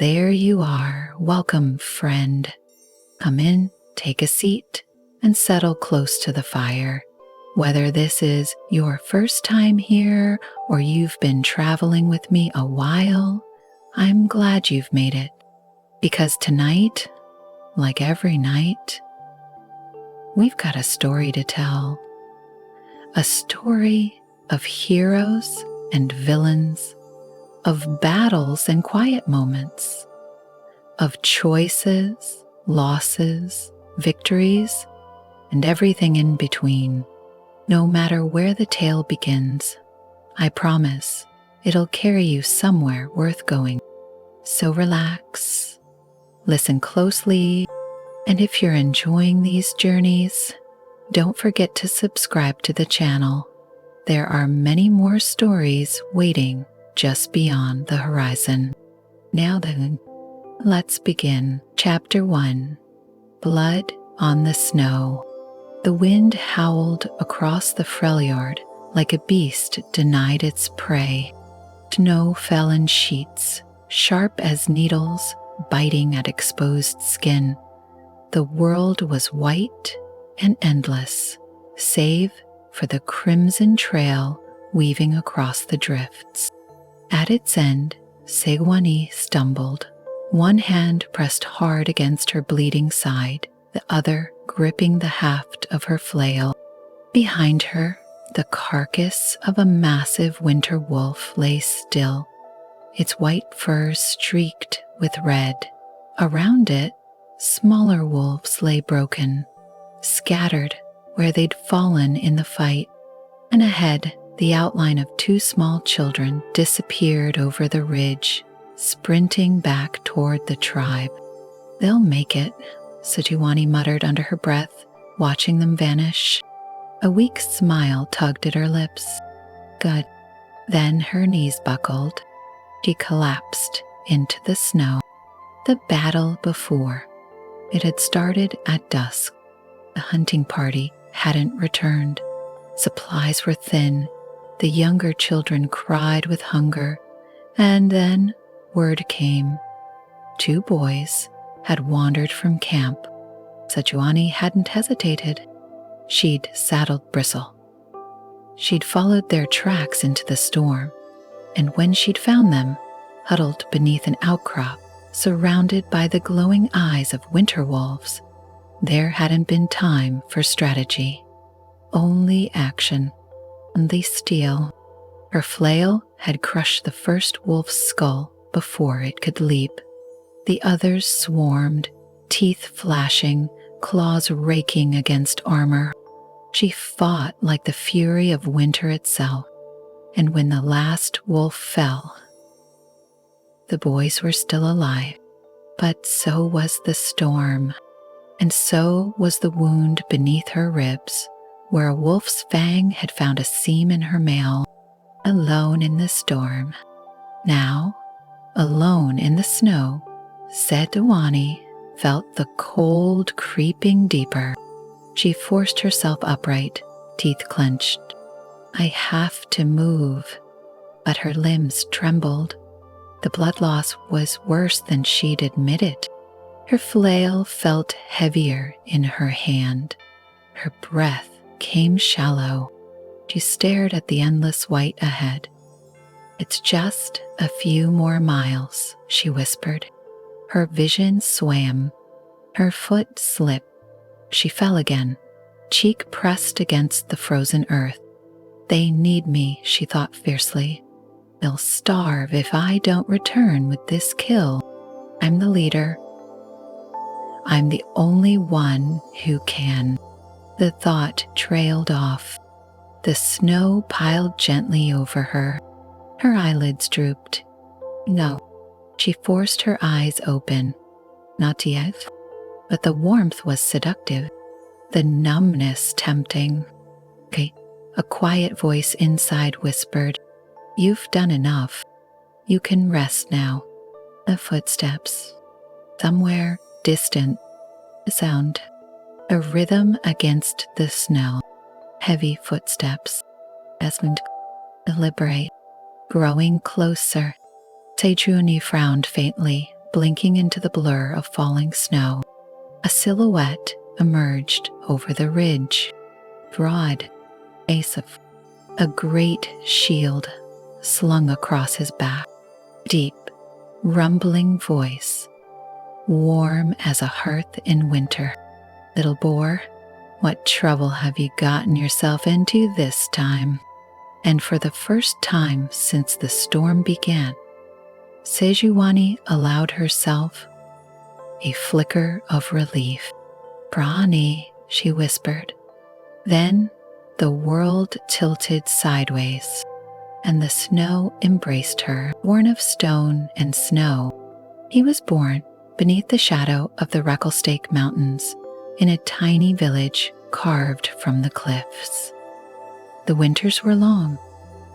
There you are. Welcome, friend. Come in, take a seat, and settle close to the fire. Whether this is your first time here or you've been traveling with me a while, I'm glad you've made it. Because tonight, like every night, we've got a story to tell. A story of heroes and villains, of battles and quiet moments, of choices, losses, victories, and everything in between. No matter where the tale begins, I promise it'll carry you somewhere worth going. So relax, listen closely, and if you're enjoying these journeys, don't forget to subscribe to the channel. There are many more stories waiting just beyond the horizon. Now then, let's begin. Chapter 1. Blood on the Snow. The wind howled across the Freljord like a beast denied its prey. Snow fell in sheets, sharp as needles, biting at exposed skin. The world was white and endless, save for the crimson trail weaving across the drifts. At its end, Sejuani stumbled, one hand pressed hard against her bleeding side, the other gripping the haft of her flail. Behind her, the carcass of a massive winter wolf lay still, its white fur streaked with red. Around it, smaller wolves lay broken, scattered where they'd fallen in the fight, and ahead, the outline of two small children disappeared over the ridge, sprinting back toward the tribe. They'll make it, Sejuani muttered under her breath, watching them vanish. A weak smile tugged at her lips. Good. Then her knees buckled. She collapsed into the snow. The battle before. It had started at dusk. The hunting party hadn't returned. Supplies were thin. The younger children cried with hunger. And then word came. 2 boys had wandered from camp. Sejuani hadn't hesitated. She'd saddled Bristle. She'd followed their tracks into the storm, and when she'd found them, huddled beneath an outcrop, surrounded by the glowing eyes of winter wolves, there hadn't been time for strategy. Only action, only steel. Her flail had crushed the first wolf's skull before it could leap. The others swarmed, teeth flashing, claws raking against armor. She fought like the fury of winter itself, and when the last wolf fell, the boys were still alive, but so was the storm, and so was the wound beneath her ribs, where a wolf's fang had found a seam in her mail. Alone in the storm, now, alone in the snow, Sejuani felt the cold creeping deeper. She forced herself upright, teeth clenched. I have to move, but her limbs trembled. The blood loss was worse than she'd admitted. Her flail felt heavier in her hand. Her breath came shallow. She stared at the endless white ahead. It's just a few more miles, she whispered. Her vision swam. Her foot slipped. She fell again, cheek pressed against the frozen earth. They need me, she thought fiercely. They'll starve if I don't return with this kill. I'm the leader. I'm the only one who can. The thought trailed off. The snow piled gently over her. Her eyelids drooped. No, she forced her eyes open. Not yet, but the warmth was seductive, the numbness tempting. Okay, a quiet voice inside whispered, "You've done enough. You can rest now." The footsteps. Somewhere distant, a sound, a rhythm against the snow. Heavy footsteps, Esmond, deliberate, growing closer. Sejuani frowned faintly, blinking into the blur of falling snow. A silhouette emerged over the ridge. Broad, Asaph, a great shield slung across his back. Deep, rumbling voice, warm as a hearth in winter. Little boar, what trouble have you gotten yourself into this time? And for the first time since the storm began, Sejuani allowed herself a flicker of relief. Brani, she whispered. Then the world tilted sideways, and the snow embraced her. Born of stone and snow, he was born beneath the shadow of the Recklestake Mountains in a tiny village carved from the cliffs. The winters were long,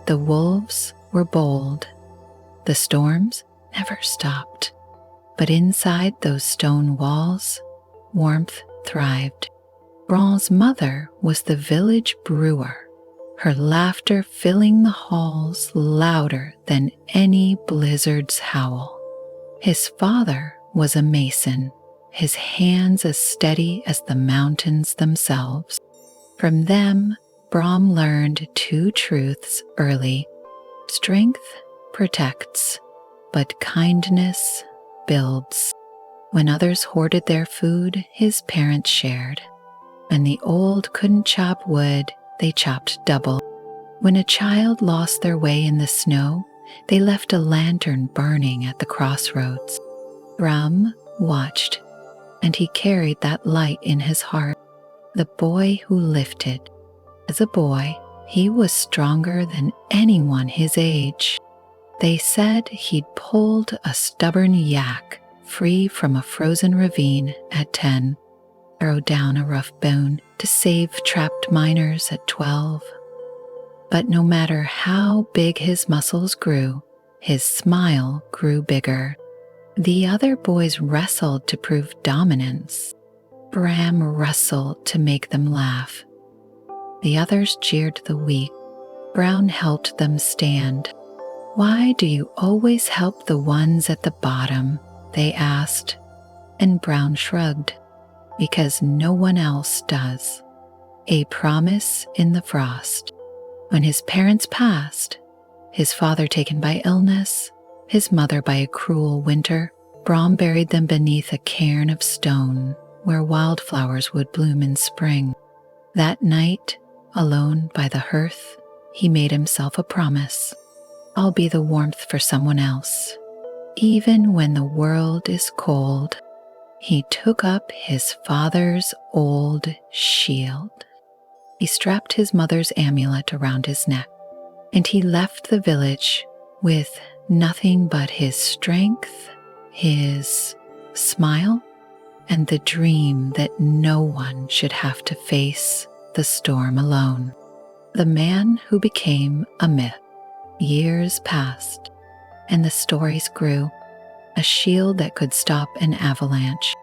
the wolves were bold, the storms never stopped. But inside those stone walls, warmth thrived. Braum's mother was the village brewer, her laughter filling the halls louder than any blizzard's howl. His father was a mason, his hands as steady as the mountains themselves. From them, Braum learned two truths early. Strength protects, but kindness builds. When others hoarded their food, his parents shared. When the old couldn't chop wood, they chopped double. When a child lost their way in the snow, they left a lantern burning at the crossroads. Braum watched, and he carried that light in his heart, the boy who lifted. As a boy, he was stronger than anyone his age. They said he'd pulled a stubborn yak free from a frozen ravine at 10, throw down a rough bone to save trapped miners at 12. But no matter how big his muscles grew, his smile grew bigger. The other boys wrestled to prove dominance. Braum wrestled to make them laugh. The others jeered the weak. Braum helped them stand. "Why do you always help the ones at the bottom?" they asked. And Braum shrugged. "Because no one else does." A promise in the frost. When his parents passed, his father taken by illness, his mother by a cruel winter, Braum buried them beneath a cairn of stone where wildflowers would bloom in spring. That night, alone by the hearth, he made himself a promise. "I'll be the warmth for someone else, even when the world is cold." He took up his father's old shield. He strapped his mother's amulet around his neck, and he left the village with nothing but his strength, his smile, and the dream that no one should have to face the storm alone. The man who became a myth. Years passed, and the stories grew. A shield that could stop an avalanche,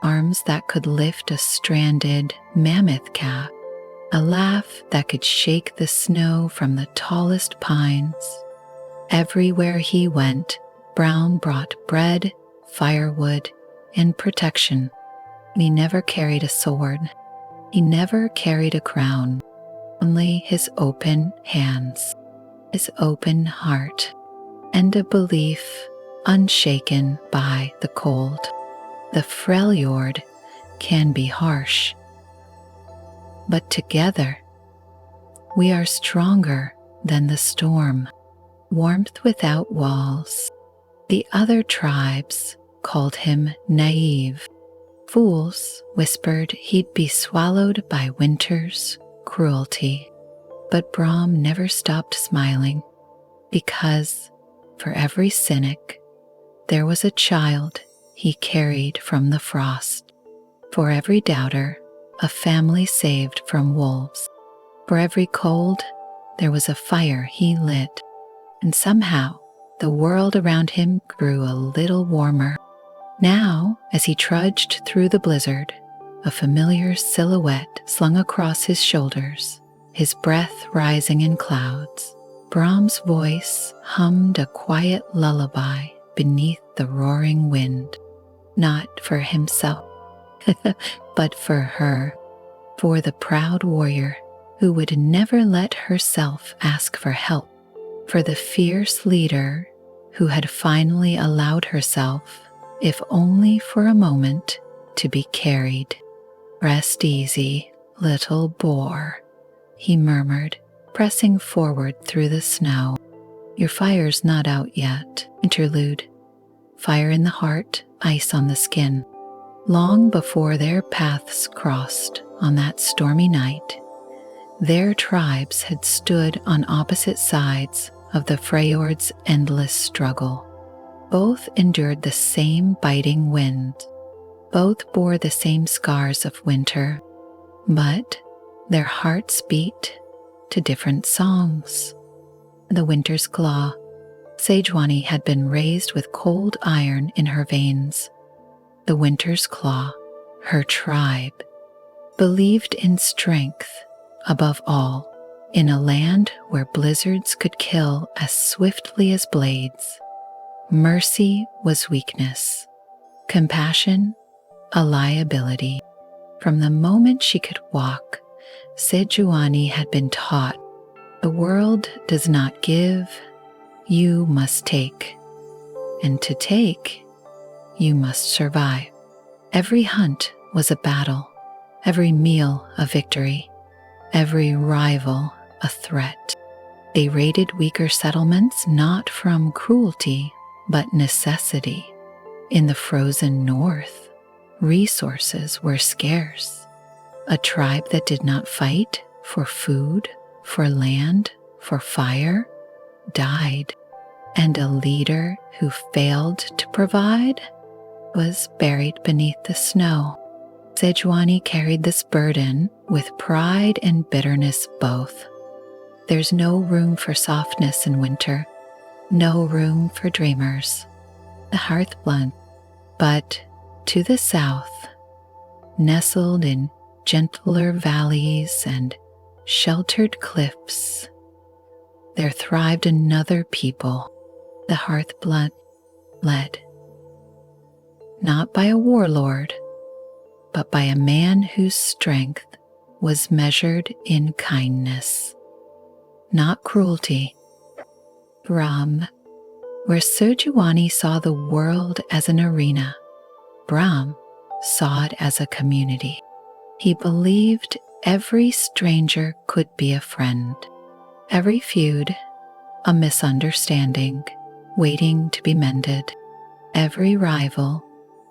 arms that could lift a stranded mammoth calf, a laugh that could shake the snow from the tallest pines. Everywhere he went, Braum brought bread, firewood, and protection. He never carried a sword. He never carried a crown, only his open hands, his open heart, and a belief unshaken by the cold. The Freljord can be harsh, but together we are stronger than the storm. Warmth without walls. The other tribes called him naive. Fools whispered he'd be swallowed by winter's cruelty. But Braum never stopped smiling, because for every cynic, there was a child he carried from the frost. For every doubter, a family saved from wolves. For every cold, there was a fire he lit. And somehow, the world around him grew a little warmer. Now, as he trudged through the blizzard, a familiar silhouette slung across his shoulders, his breath rising in clouds, Braum's voice hummed a quiet lullaby beneath the roaring wind, not for himself, but for her, for the proud warrior who would never let herself ask for help, for the fierce leader who had finally allowed herself, if only for a moment, to be carried. "Rest easy, little boar," he murmured, pressing forward through the snow. "Your fire's not out yet." Interlude. Fire in the heart, ice on the skin. Long before their paths crossed on that stormy night, their tribes had stood on opposite sides of the fjord's endless struggle. Both endured the same biting wind. Both bore the same scars of winter, but their hearts beat to different songs. The winter's claw. Sejuani had been raised with cold iron in her veins. The winter's claw, her tribe, believed in strength above all, in a land where blizzards could kill as swiftly as blades. Mercy was weakness, compassion a liability. From the moment she could walk, Sejuani had been taught, the world does not give, you must take. And to take, you must survive. Every hunt was a battle, every meal a victory, every rival a threat. They raided weaker settlements not from cruelty, but necessity. In the frozen north, resources were scarce. A tribe that did not fight for food, for land, for fire, died. And a leader who failed to provide was buried beneath the snow. Sejuani carried this burden with pride and bitterness both. There's no room for softness in winter, no room for dreamers. The hearthblood, but to the south, nestled in gentler valleys and sheltered cliffs, there thrived another people, the hearthblood led, not by a warlord, but by a man whose strength was measured in kindness, not cruelty. Braum, where Sejuani saw the world as an arena, Braum saw it as a community. He believed every stranger could be a friend, every feud a misunderstanding waiting to be mended, every rival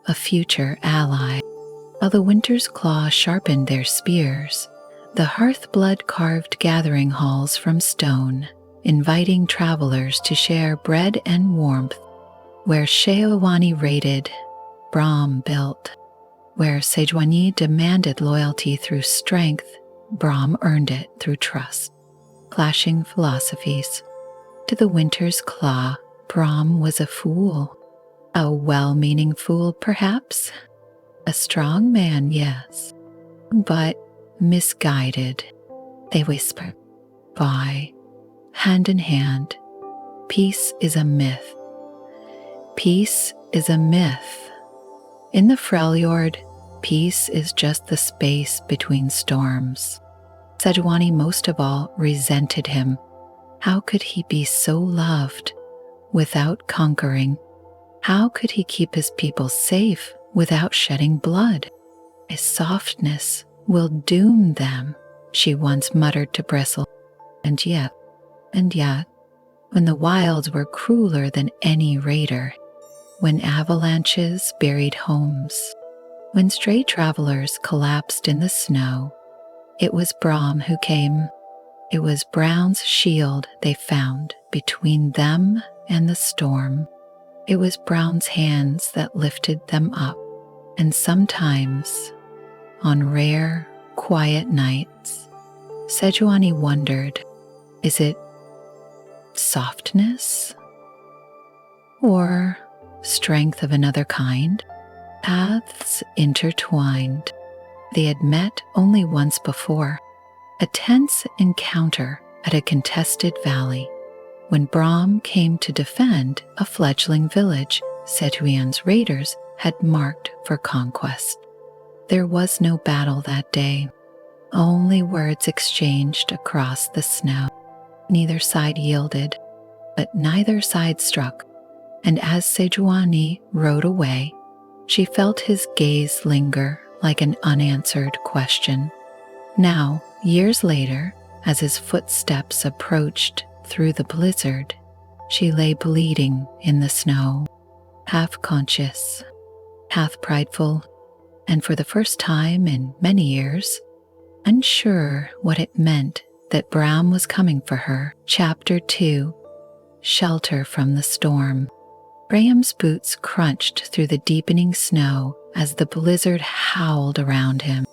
a future ally. While the winter's claw sharpened their spears, the hearthblood carved gathering halls from stone, inviting travelers to share bread and warmth. Where Sejuani raided, Braum built. Where Sejuani demanded loyalty through strength, Braum earned it through trust. Clashing philosophies. To the winter's claw, Braum was a fool. A well-meaning fool, perhaps. A strong man, yes. But misguided. They whispered, "By, hand in hand, peace is a myth. Peace is a myth. In the fjord, peace is just the space between storms." Sejuani most of all resented him. How could he be so loved without conquering? How could he keep his people safe without shedding blood? His softness will doom them, she once muttered to Bristle. And yet, when the wilds were crueler than any raider, when avalanches buried homes, when stray travelers collapsed in the snow, it was Braum who came. It was Braum's shield they found between them and the storm. It was Braum's hands that lifted them up. And sometimes, on rare, quiet nights, Sejuani wondered, is it softness or strength of another kind? Paths intertwined. They had met only once before, a tense encounter at a contested valley, when Braum came to defend a fledgling village Sejuani's raiders had marked for conquest. There was no battle that day, only words exchanged across the snow. Neither side yielded, but neither side struck, and as Sejuani rode away, she felt his gaze linger like an unanswered question. Now, years later, as his footsteps approached through the blizzard, she lay bleeding in the snow, half conscious, half prideful, and for the first time in many years, unsure what it meant that Braum was coming for her. Chapter 2: Shelter from the Storm. Braum's boots crunched through the deepening snow as the blizzard howled around him.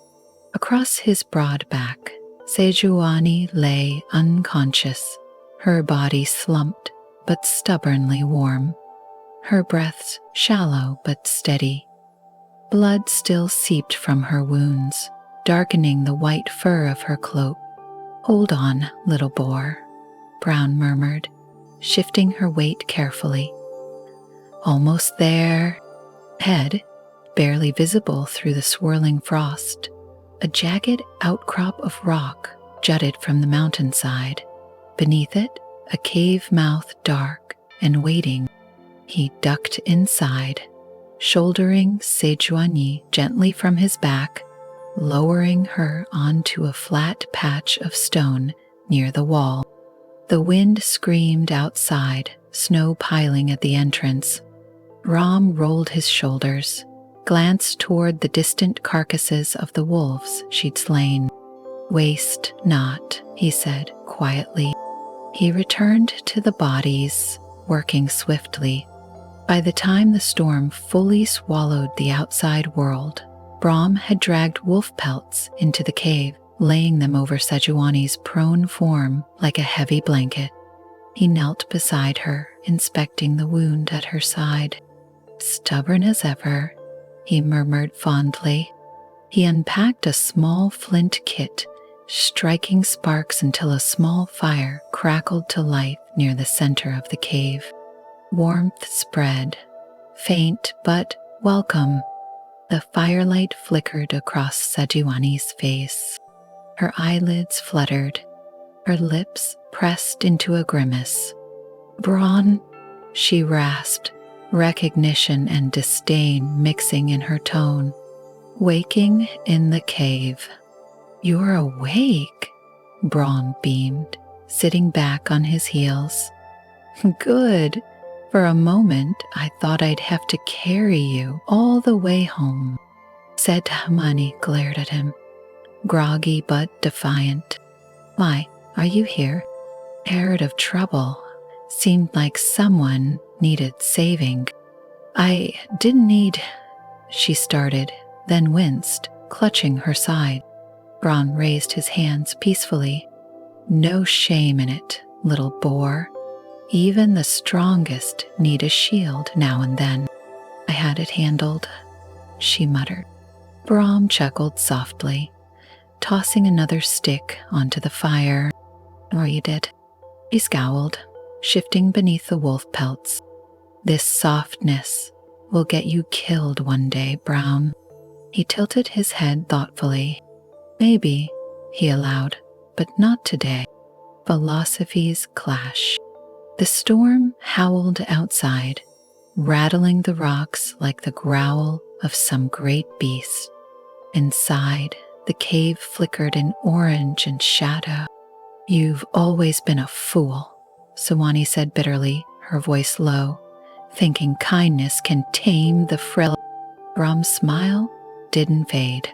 Across his broad back, Sejuani lay unconscious, her body slumped but stubbornly warm, her breaths shallow but steady. Blood still seeped from her wounds, darkening the white fur of her cloak. "Hold on, little boar," Braum murmured, shifting her weight carefully. Almost there. Head, barely visible through the swirling frost, a jagged outcrop of rock jutted from the mountainside. Beneath it, a cave mouth dark and waiting. He ducked inside, shouldering Sejuani gently from his back, lowering her onto a flat patch of stone near the wall. The wind screamed outside, snow piling at the entrance. Braum rolled his shoulders, glanced toward the distant carcasses of the wolves she'd slain. "Waste not," he said quietly. He returned to the bodies, working swiftly. By the time the storm fully swallowed the outside world, Braum had dragged wolf pelts into the cave, laying them over Sejuani's prone form like a heavy blanket. He knelt beside her, inspecting the wound at her side. "Stubborn as ever," he murmured fondly. He unpacked a small flint kit, striking sparks until a small fire crackled to life near the center of the cave. Warmth spread, faint but welcome. The firelight flickered across Sejuani's face. Her eyelids fluttered, her lips pressed into a grimace. "Braun," she rasped, recognition and disdain mixing in her tone. "Waking in the cave." "You're awake," Braun beamed, sitting back on his heels. "Good. For a moment, I thought I'd have to carry you all the way home." Sejuani glared at him, groggy but defiant. "Why, are you here?" Aired of trouble. Seemed like someone needed saving. "I didn't need," she started, then winced, clutching her side. Braun raised his hands peacefully. "No shame in it, little boar. Even the strongest need a shield now and then. I had it handled," she muttered. Braum chuckled softly, tossing another stick onto the fire. "Or you did." He scowled, shifting beneath the wolf pelts. "This softness will get you killed one day, Braum." He tilted his head thoughtfully. "Maybe," he allowed, "but not today." Philosophies clash. The storm howled outside, rattling the rocks like the growl of some great beast. Inside, the cave flickered in orange and shadow. "You've always been a fool," Sejuani said bitterly, her voice low, "thinking kindness can tame the frail." Braum's smile didn't fade.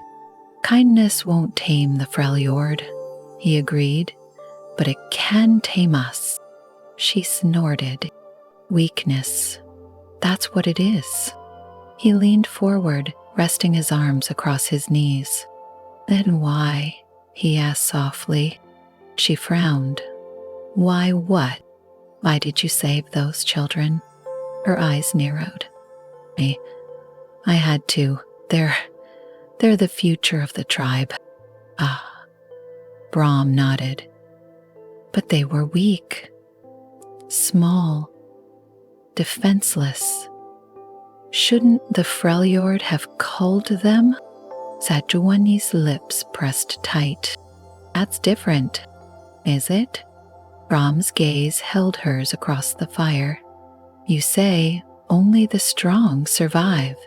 "Kindness won't tame the Freljord," he agreed, "but it can tame us." She snorted. "Weakness. That's what it is." He leaned forward, resting his arms across his knees. "Then why?" he asked softly. She frowned. "Why what? Why did you save those children?" Her eyes narrowed. I had to. They're the future of the tribe." "Ah." Braum nodded. "But they were weak." small, defenseless. Shouldn't the Freljord have culled them? Sejuani's lips pressed tight. That's different, is it? Braum's gaze held hers across the fire. You say only the strong survive,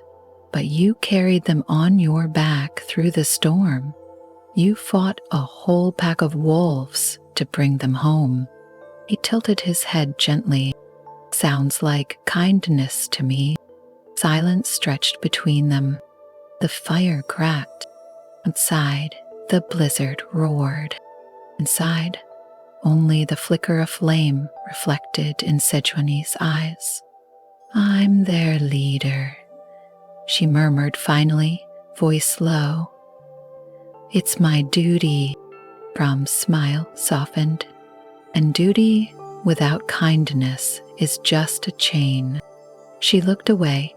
but you carried them on your back through the storm. You fought a whole pack of wolves to bring them home. He tilted his head gently. Sounds like kindness to me. Silence stretched between them. The fire cracked. Outside, the blizzard roared. Inside, only the flicker of flame reflected in Sejuani's eyes. I'm their leader, she murmured finally, voice low. It's my duty. Braum's smile softened. And duty without kindness is just a chain. She looked away,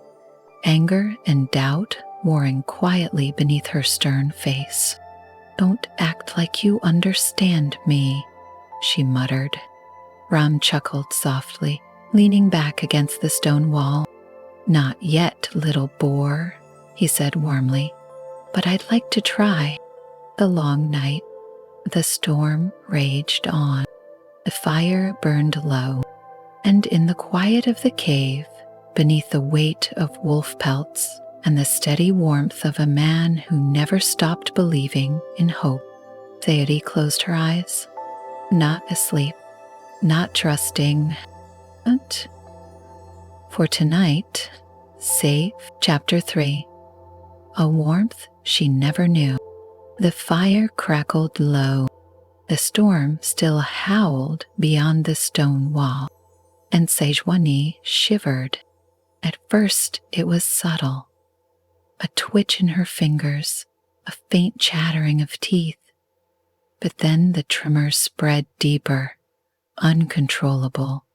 anger and doubt warring quietly beneath her stern face. Don't act like you understand me, she muttered. Braum chuckled softly, leaning back against the stone wall. Not yet, little boar, he said warmly, but I'd like to try. The long night, the storm raged on. The fire burned low, and in the quiet of the cave, beneath the weight of wolf pelts and the steady warmth of a man who never stopped believing in hope, Sejuani closed her eyes, not asleep, not trusting, but for tonight, safe. Chapter 3. A warmth she never knew. The fire crackled low. The storm still howled beyond the stone wall, and Sejuani shivered. At first it was subtle, a twitch in her fingers, a faint chattering of teeth. But then the tremors spread deeper, uncontrollable,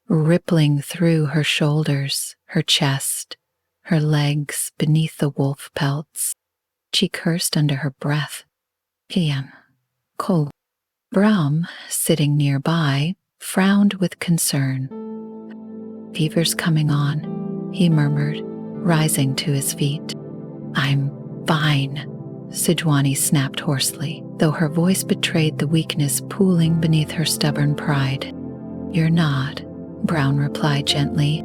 rippling through her shoulders, her chest, her legs beneath the wolf pelts. She cursed under her breath. Kiam, cold. Braum, sitting nearby, frowned with concern. Fever's coming on, he murmured, rising to his feet. I'm fine, Sejuani snapped hoarsely, though her voice betrayed the weakness pooling beneath her stubborn pride. You're not, Braum replied gently.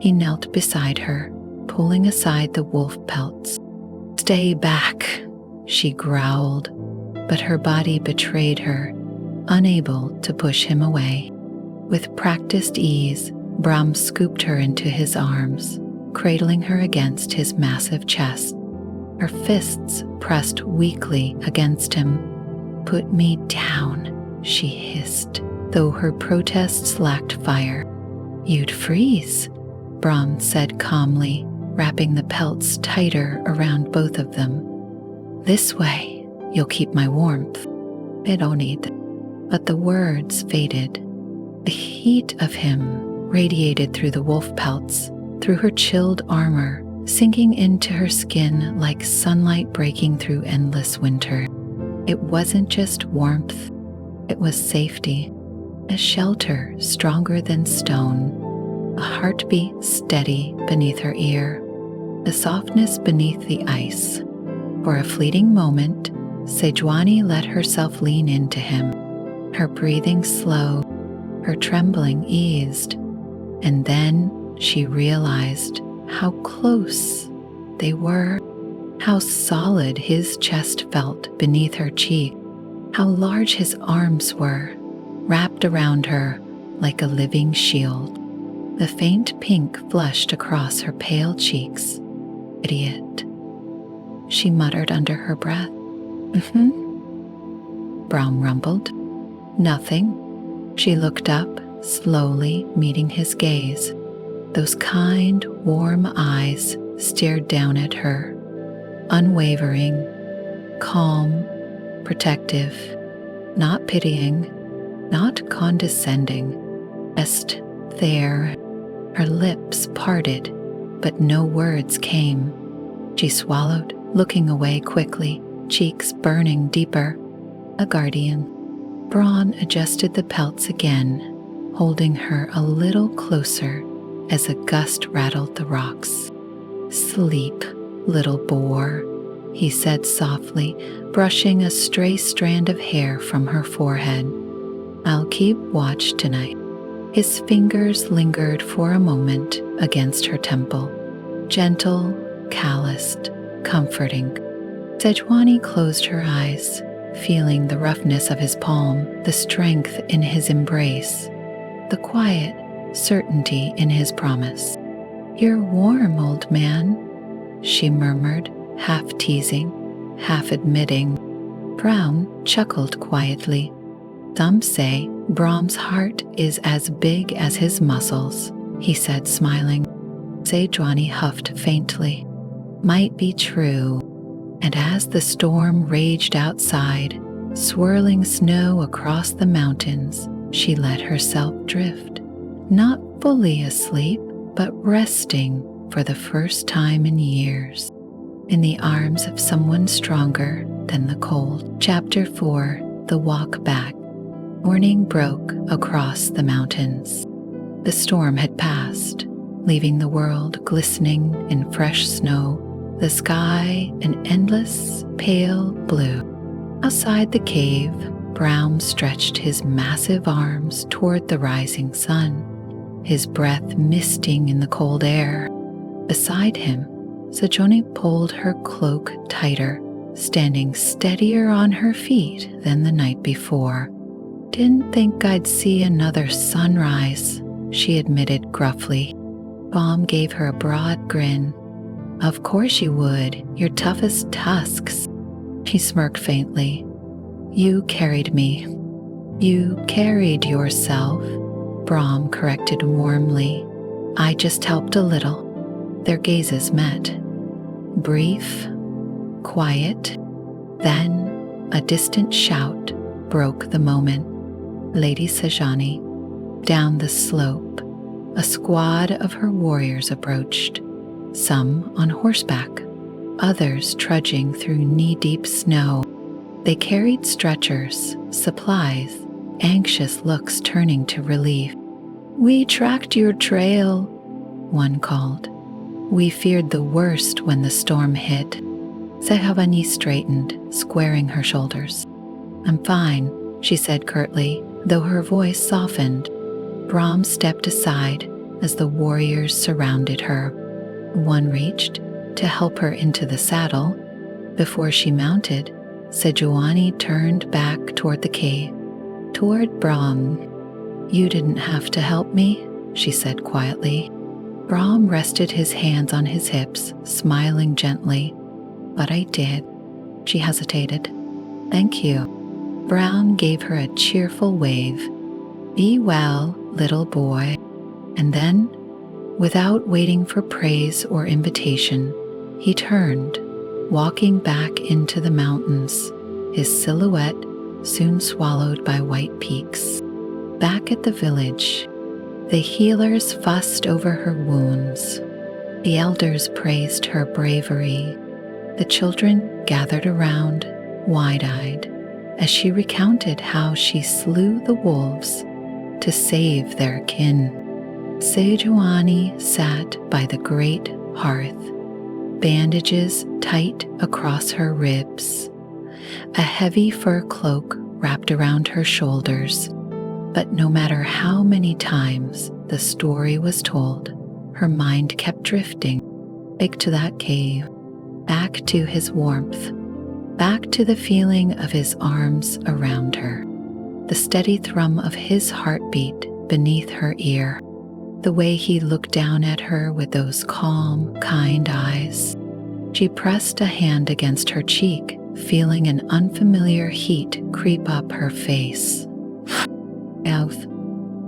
He knelt beside her, pulling aside the wolf pelts. Stay back, she growled, but her body betrayed her, unable to push him away. With practiced ease, Braum scooped her into his arms, cradling her against his massive chest. Her fists pressed weakly against him. Put me down, she hissed, though her protests lacked fire. You'd freeze, Braum said calmly, wrapping the pelts tighter around both of them. This way, you'll keep my warmth. I don't need them. But the words faded. The heat of him radiated through the wolf pelts, through her chilled armor, sinking into her skin like sunlight breaking through endless winter. It wasn't just warmth, it was safety, a shelter stronger than stone, a heartbeat steady beneath her ear, a softness beneath the ice. For a fleeting moment, Sejuani let herself lean into him, her breathing slow, her trembling eased, and then she realized how close they were, how solid his chest felt beneath her cheek, how large his arms were, wrapped around her like a living shield. The faint pink flushed across her pale cheeks. Idiot, she muttered under her breath. Braum rumbled. Nothing. She looked up, slowly meeting his gaze. Those kind, warm eyes stared down at her, unwavering, calm, protective, not pitying, not condescending, just there. Her lips parted, but no words came. She swallowed, looking away quickly, cheeks burning deeper. A guardian. Braun adjusted the pelts again, holding her a little closer as a gust rattled the rocks. "Sleep, little boar," he said softly, brushing a stray strand of hair from her forehead. "I'll keep watch tonight." His fingers lingered for a moment against her temple, gentle, calloused, comforting. Sejuani closed her eyes, feeling the roughness of his palm, the strength in his embrace, the quiet certainty in his promise. "You're warm, old man," she murmured, half teasing, half admitting. Braum chuckled quietly. "Some say Braum's heart is as big as his muscles," he said, smiling. Sejuani huffed faintly. "Might be true." And as the storm raged outside, swirling snow across the mountains, she let herself drift, not fully asleep, but resting for the first time in years, in the arms of someone stronger than the cold. Chapter 4: The Walk Back. Morning broke across the mountains. The storm had passed, leaving the world glistening in fresh snow, the sky an endless, pale blue. Outside the cave, Braum stretched his massive arms toward the rising sun, his breath misting in the cold air. Beside him, Sejuani pulled her cloak tighter, standing steadier on her feet than the night before. "Didn't think I'd see another sunrise," she admitted gruffly. Braum gave her a broad grin. "Of course you would, your toughest tusks." He smirked faintly. "You carried me." "You carried yourself," Braum corrected warmly. "I just helped a little." Their gazes met. Brief, quiet, then a distant shout broke the moment. Lady Sejuani. Down the slope, a squad of her warriors approached, some on horseback, others trudging through knee-deep snow. They carried stretchers, supplies, anxious looks turning to relief. "We tracked your trail," one called. "We feared the worst when the storm hit." Sejuani straightened, squaring her shoulders. "I'm fine," she said curtly, though her voice softened. Braum stepped aside as the warriors surrounded her. One reached to help her into the saddle. Before she mounted, Sejuani turned back toward the cave, toward Braum. "You didn't have to help me," she said quietly. Braum rested his hands on his hips, smiling gently. "But I did." She hesitated. "Thank you." Braum gave her a cheerful wave. "Be well, little boy." And then, without waiting for praise or invitation, he turned, walking back into the mountains, his silhouette soon swallowed by white peaks. Back at the village, the healers fussed over her wounds. The elders praised her bravery. The children gathered around, wide-eyed, as she recounted how she slew the wolves to save their kin. Sejuani sat by the great hearth, bandages tight across her ribs, a heavy fur cloak wrapped around her shoulders. But no matter how many times the story was told, her mind kept drifting back to that cave, back to his warmth, back to the feeling of his arms around her, the steady thrum of his heartbeat beneath her ear, the way he looked down at her with those calm, kind eyes. She pressed a hand against her cheek, feeling an unfamiliar heat creep up her face. Mouth.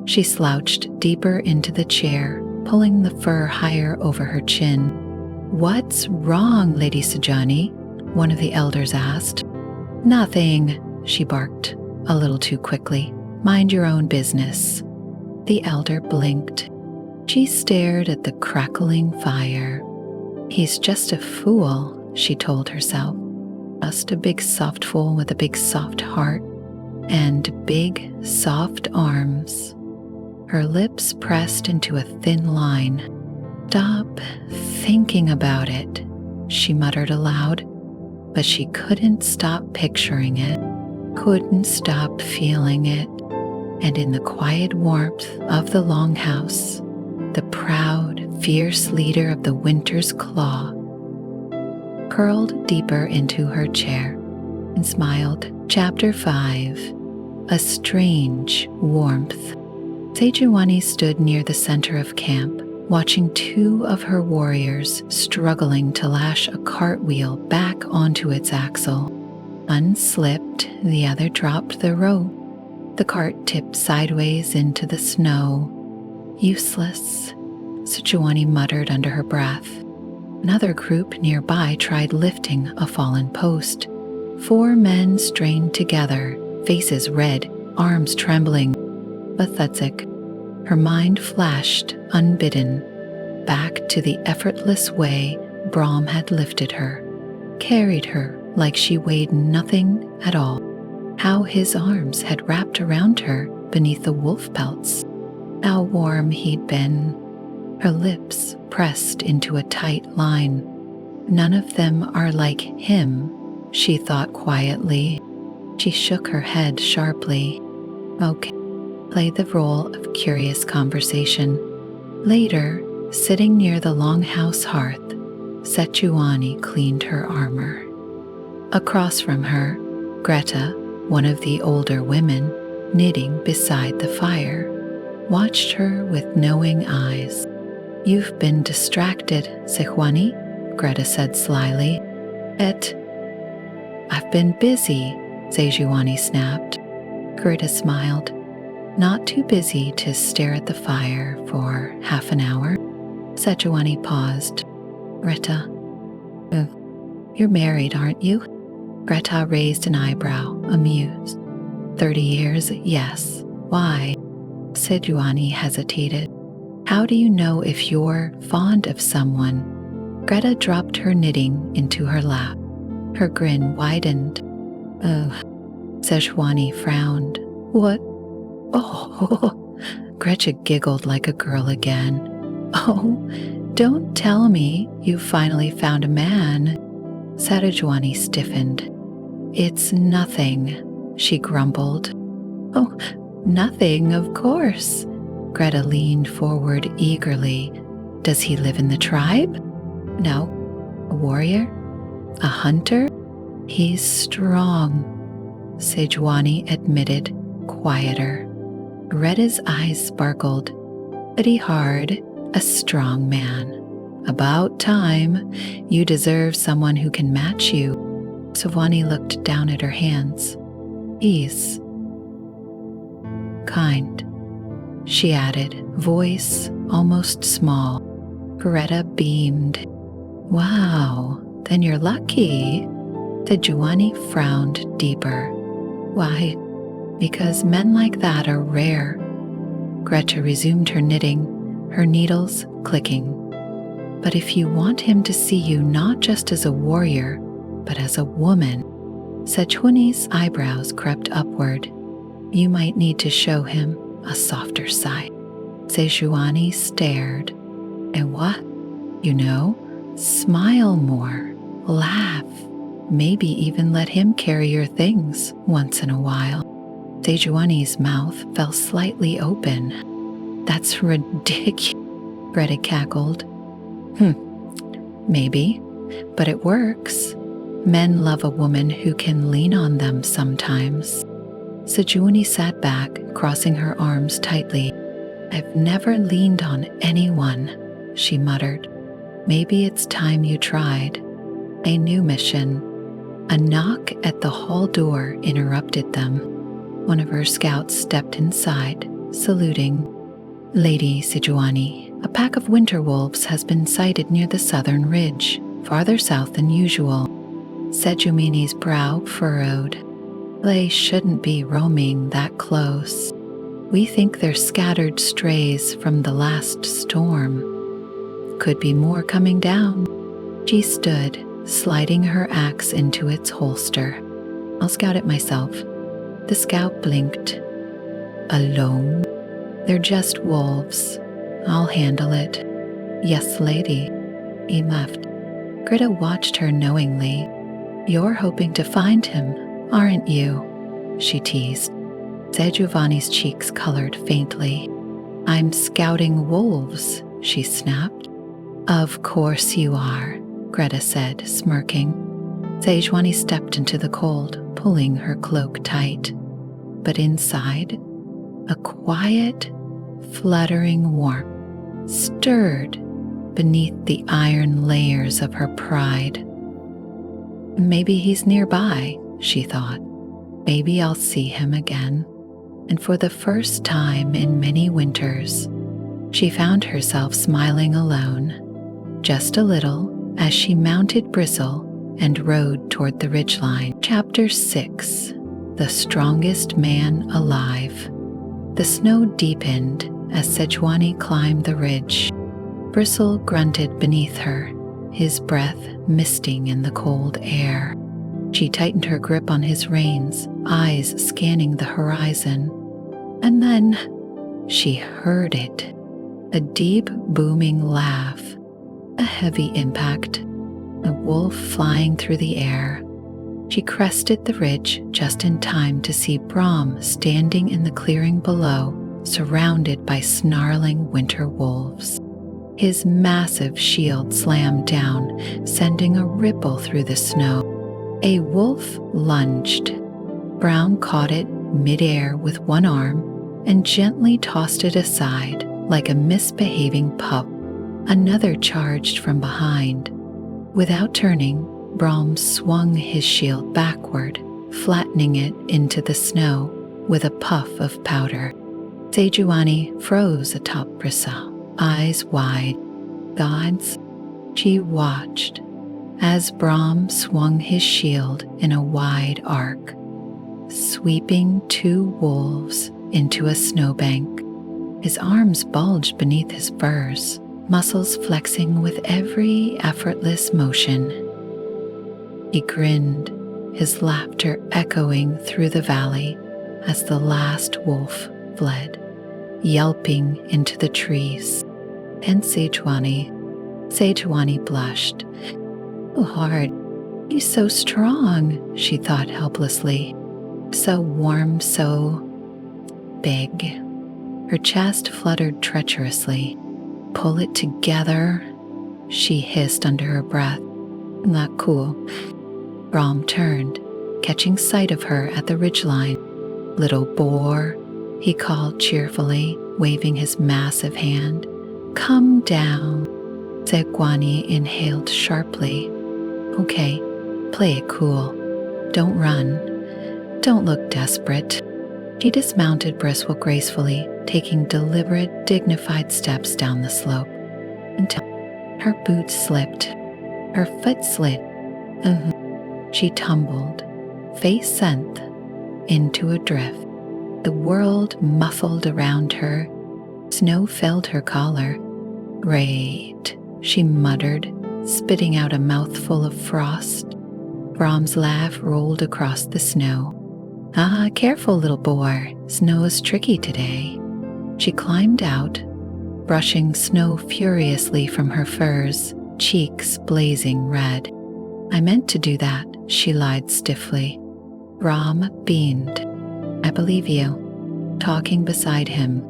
She slouched deeper into the chair, pulling the fur higher over her chin. "What's wrong, Lady Sejuani?" one of the elders asked. "Nothing," she barked, a little too quickly. "Mind your own business." The elder blinked. She stared at the crackling fire. "He's just a fool," she told herself. "Just a big soft fool with a big soft heart and big soft arms." her lips pressed into a thin line. "Stop thinking about it," she muttered aloud, but she couldn't stop picturing it, couldn't stop feeling it. And in the quiet warmth of the longhouse, the proud, fierce leader of the winter's claw curled deeper into her chair and smiled. Chapter 5. A Strange Warmth. Sejuani stood near the center of camp, watching two of her warriors struggling to lash a cartwheel back onto its axle. One slipped, the other dropped the rope. The cart tipped sideways into the snow. "Useless," Sejuani muttered under her breath. Another group nearby tried lifting a fallen post. 4 men strained together, faces red, arms trembling. Pathetic. Her mind flashed, unbidden, back to the effortless way Braum had lifted her, carried her like she weighed nothing at all. How his arms had wrapped around her beneath the wolf pelts. How warm he'd been. Her lips pressed into a tight line. None of them are like him, she thought quietly. She shook her head sharply. Okay, played the role of curious conversation. Later, sitting near the longhouse hearth, Sejuani cleaned her armor. Across from her, Greta, one of the older women, knitting beside the fire, watched her with knowing eyes. "You've been distracted, Sejuani," Greta said slyly. "I've been busy," Sejuani snapped. Greta smiled. "Not too busy to stare at the fire for half an hour." Sejuani paused. "Greta, you're married, aren't you?" Greta raised an eyebrow, amused. 30 years, yes. Why?" Sejuani hesitated. "How do you know if you're fond of someone?" Greta dropped her knitting into her lap. Her grin widened. "Oh," Sejuani frowned. "What? Oh," Greta giggled like a girl again. "Oh, don't tell me you finally found a man." Sejuani stiffened. "It's nothing," she grumbled. "Oh, nothing, of course." Greta leaned forward eagerly. "Does he live in the tribe?" "No." "A warrior? A hunter?" "He's strong," Sejuani admitted, quieter. Greta's eyes sparkled. "Pretty hard, a strong man. About time. You deserve someone who can match you." Sejuani looked down at her hands. "He's kind," she added, voice almost small. Greta beamed. "Wow, then you're lucky." Sejuani frowned deeper. "Why?" "Because men like that are rare." Greta resumed her knitting, her needles clicking. "But if you want him to see you not just as a warrior, but as a woman," Sejuani's eyebrows crept upward, "you might need to show him a softer side." Sejuani stared. "And what?" "You know, smile more, laugh, maybe even let him carry your things once in a while." Sejuani's mouth fell slightly open. "That's ridiculous," Greta cackled. Maybe, but it works. Men love a woman who can lean on them sometimes." Sejuani sat back, crossing her arms tightly. "I've never leaned on anyone," she muttered. "Maybe it's time you tried." A new mission. A knock at the hall door interrupted them. One of her scouts stepped inside, saluting. "Lady Sejuani, a pack of winter wolves has been sighted near the southern ridge, farther south than usual." Sejuani's brow furrowed. "They shouldn't be roaming that close. We think they're scattered strays from the last storm. Could be more coming down." She stood, sliding her axe into its holster. "I'll scout it myself." The scout blinked. "Alone?" They're just wolves. I'll handle it. Yes, lady. He left. Greta watched her knowingly. You're hoping to find him, aren't you? She teased. Sejuani's cheeks colored faintly. I'm scouting wolves, she snapped. Of course you are, Greta said, smirking. Sejuani stepped into the cold, pulling her cloak tight. But inside, a quiet, fluttering warmth stirred beneath the iron layers of her pride. Maybe he's nearby, she thought. Maybe I'll see him again. And for the first time in many winters, she found herself smiling alone, just a little, as she mounted Bristle and rode toward the ridgeline. Chapter 6. The Strongest Man Alive. The snow deepened as Sejuani climbed the ridge. Bristle grunted beneath her, his breath misting in the cold air. She tightened her grip on his reins, eyes scanning the horizon. And then she heard it. A deep, booming laugh. A heavy impact. A wolf flying through the air. She crested the ridge just in time to see Braum standing in the clearing below, surrounded by snarling winter wolves. His massive shield slammed down, sending a ripple through the snow. A wolf lunged. Braum caught it midair with one arm and gently tossed it aside like a misbehaving pup. Another charged from behind. Without turning, Braum swung his shield backward, flattening it into the snow with a puff of powder. Sejuani froze atop Bristle, eyes wide. Gods, she watched as Braum swung his shield in a wide arc, sweeping two wolves into a snowbank. His arms bulged beneath his furs, muscles flexing with every effortless motion. He grinned, his laughter echoing through the valley as the last wolf fled, yelping into the trees. And Sejuani blushed. Oh, hard. He's so strong, she thought helplessly. So warm, so big. Her chest fluttered treacherously. Pull it together, she hissed under her breath. Not cool. Braum turned, catching sight of her at the ridgeline. Little boar, he called cheerfully, waving his massive hand. Come down. Sejuani inhaled sharply. Okay, play it cool. Don't run. Don't look desperate. She dismounted Bristle gracefully, taking deliberate, dignified steps down the slope until her boot slipped. Her foot slid. She tumbled, face sent, into a drift. The world muffled around her. Snow felled her collar. Great, she muttered, spitting out a mouthful of frost. Braum's laugh rolled across the snow. Ah, careful, little boar. Snow is tricky today. She climbed out, brushing snow furiously from her furs, cheeks blazing red. I meant to do that, she lied stiffly. Braum beamed. I believe you. Talking beside him.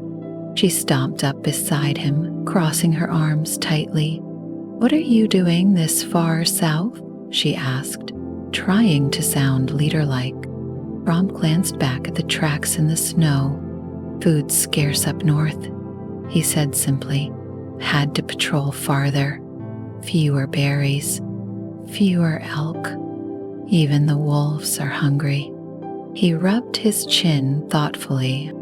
She stomped up beside him, crossing her arms tightly. What are you doing this far south? She asked, trying to sound leader-like. Braum glanced back at the tracks in the snow. Food's scarce up north, he said simply. Had to patrol farther. Fewer berries, fewer elk. Even the wolves are hungry. He rubbed his chin thoughtfully.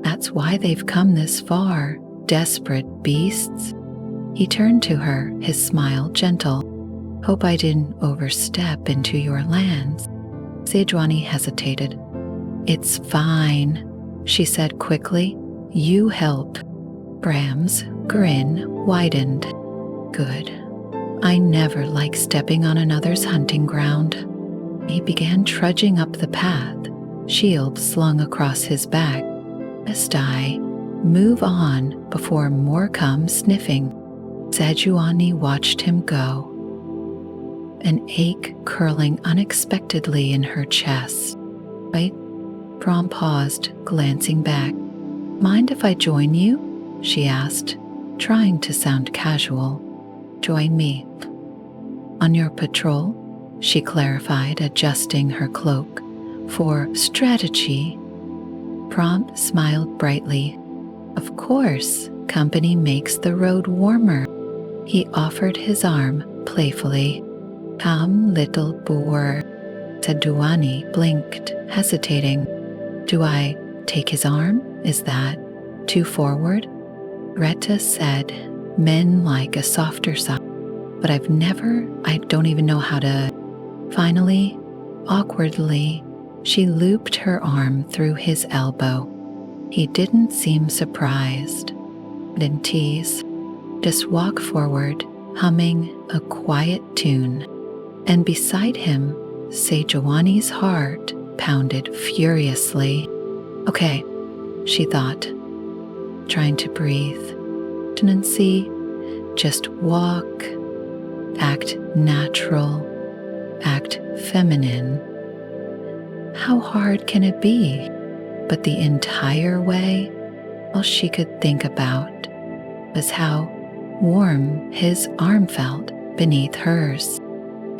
That's why they've come this far, desperate beasts. He turned to her, his smile gentle. Hope I didn't overstep into your lands. Sejuani hesitated. It's fine, she said quickly. You help. Braum's grin widened. Good. I never like stepping on another's hunting ground. He began trudging up the path, shield slung across his back. Missed I, Move on before more come sniffing. Sejuani watched him go, an ache curling unexpectedly in her chest. Right? Braum paused, glancing back. Mind if I join you? She asked, trying to sound casual. Join me. On your patrol? She clarified, adjusting her cloak. For strategy. Braum smiled brightly. Of course, company makes the road warmer. He offered his arm playfully. Come, little boor. Sejuani blinked, hesitating. Do I take his arm? Is that too forward? Retta said, men like a softer side. But I don't even know how to. Finally, awkwardly, she looped her arm through his elbow. He didn't seem surprised. Didn't tease. Just walk forward, humming a quiet tune. And beside him, Sejuani's heart pounded furiously. Okay, she thought, trying to breathe. Didn't see. Just walk. Act natural. Act feminine. How hard can it be? But the entire way, all she could think about was how warm his arm felt beneath hers,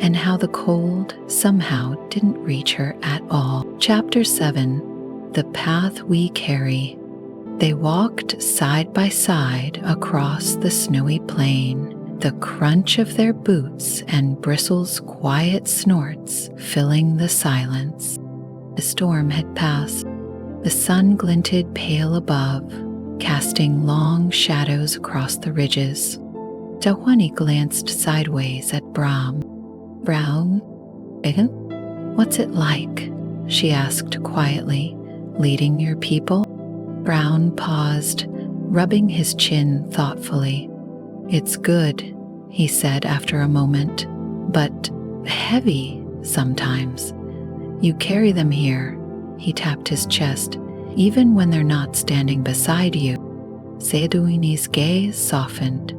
and how the cold somehow didn't reach her at all. Chapter 7, The Path We Carry. They walked side by side across the snowy plain, the crunch of their boots and Bristle's quiet snorts filling the silence. The storm had passed. The sun glinted pale above, casting long shadows across the ridges. Sejuani glanced sideways at Braum. Braum, what's it like? She asked quietly. Leading your people? Braum paused, rubbing his chin thoughtfully. It's good, he said after a moment, but heavy sometimes. You carry them here, he tapped his chest, even when they're not standing beside you. Sejuani's gaze softened.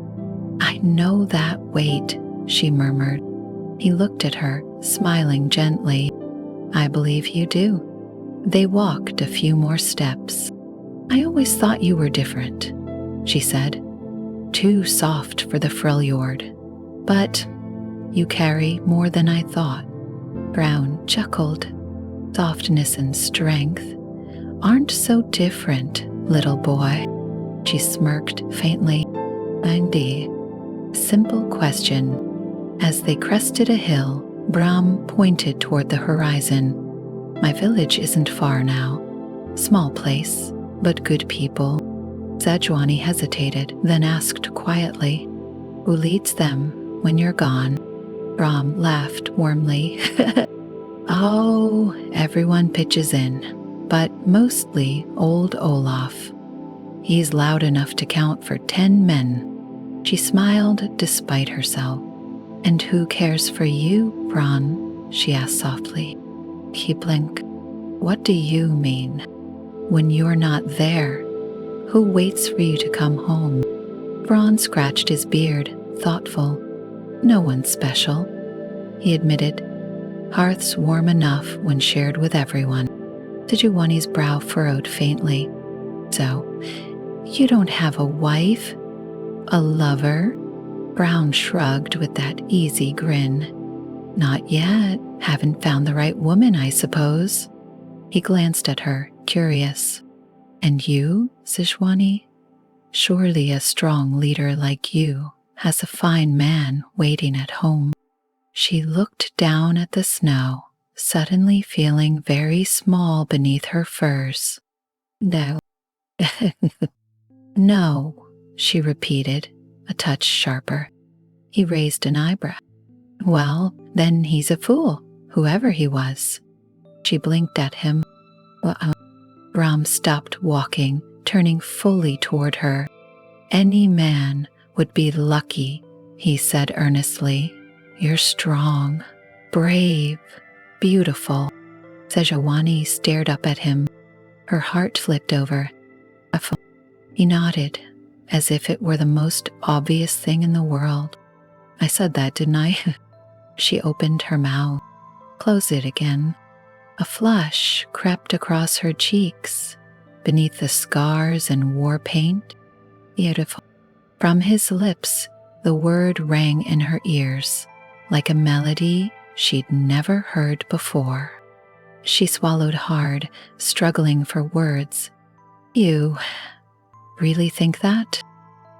I know that weight, she murmured. He looked at her, smiling gently. I believe you do. They walked a few more steps. I always thought you were different, she said. Too soft for the Freljord. But you carry more than I thought. Braum chuckled. Softness and strength aren't so different, little boy. She smirked faintly. Indeed. Simple question. As they crested a hill, Braum pointed toward the horizon. My village isn't far now. Small place, but good people. Sejuani hesitated, then asked quietly, Who leads them when you're gone? Braum laughed warmly. Oh, everyone pitches in, but mostly old Olaf. He's loud enough to count for 10 men. She smiled despite herself. And who cares for you, Braum? She asked softly. He blinked. What do you mean? When you're not there, who waits for you to come home? Braum scratched his beard, thoughtful. No one special, he admitted. Hearths warm enough when shared with everyone. Sejuani's brow furrowed faintly. So, you don't have a wife? A lover? Braum shrugged with that easy grin. Not yet. Haven't found the right woman, I suppose. He glanced at her, curious. And you, Sejuani? Surely a strong leader like you has a fine man waiting at home. She looked down at the snow, suddenly feeling very small beneath her furs. No. No, she repeated, a touch sharper. He raised an eyebrow. Well, then he's a fool, whoever he was. She blinked at him. Braum stopped walking, turning fully toward her. Any man would be lucky, he said earnestly. You're strong, brave, beautiful. Sejuani stared up at him. Her heart flipped over. He nodded, as if it were the most obvious thing in the world. I said that, didn't I? She opened her mouth, closed it again. A flush crept across her cheeks, beneath the scars and war paint. Beautiful. From his lips, the word rang in her ears, like a melody she'd never heard before. She swallowed hard, struggling for words. You really think that?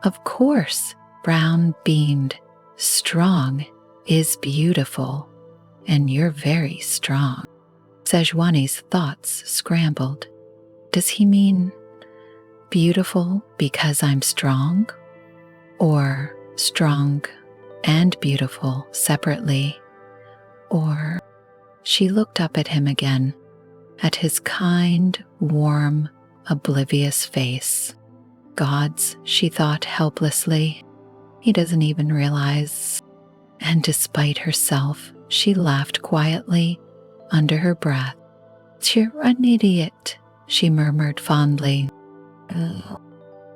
Of course, Braum beamed. Strong is beautiful, and you're very strong. Sejuani's thoughts scrambled. Does he mean beautiful because I'm strong? Or strong and beautiful separately? Or... She looked up at him again, at his kind, warm, oblivious face. Gods, she thought helplessly. He doesn't even realize. And despite herself, she laughed quietly, under her breath. You're an idiot, she murmured fondly.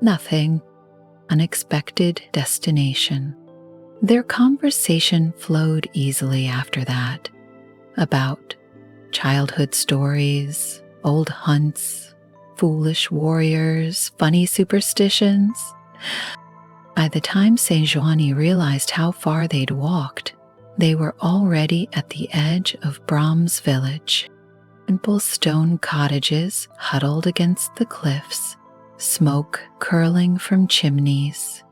Nothing. Unexpected destination. Their conversation flowed easily after that. About childhood stories, old hunts, foolish warriors, funny superstitions. By the time Sejuani realized how far they'd walked, they were already at the edge of Braum's village. Simple stone cottages huddled against the cliffs, smoke curling from chimneys,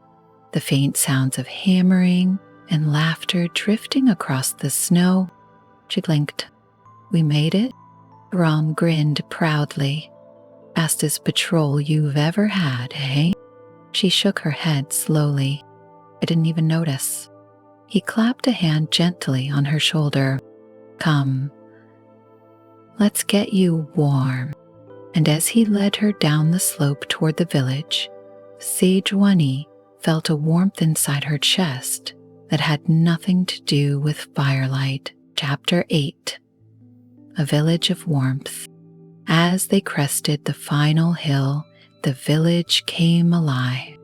the faint sounds of hammering and laughter drifting across the snow. She blinked. We made it? Braum grinned proudly. Fastest patrol you've ever had, eh? She shook her head slowly. I didn't even notice. He clapped a hand gently on her shoulder. Come, let's get you warm. And as he led her down the slope toward the village, Sejuani felt a warmth inside her chest that had nothing to do with firelight. Chapter 8. A Village of Warmth. As they crested the final hill, the village came alive.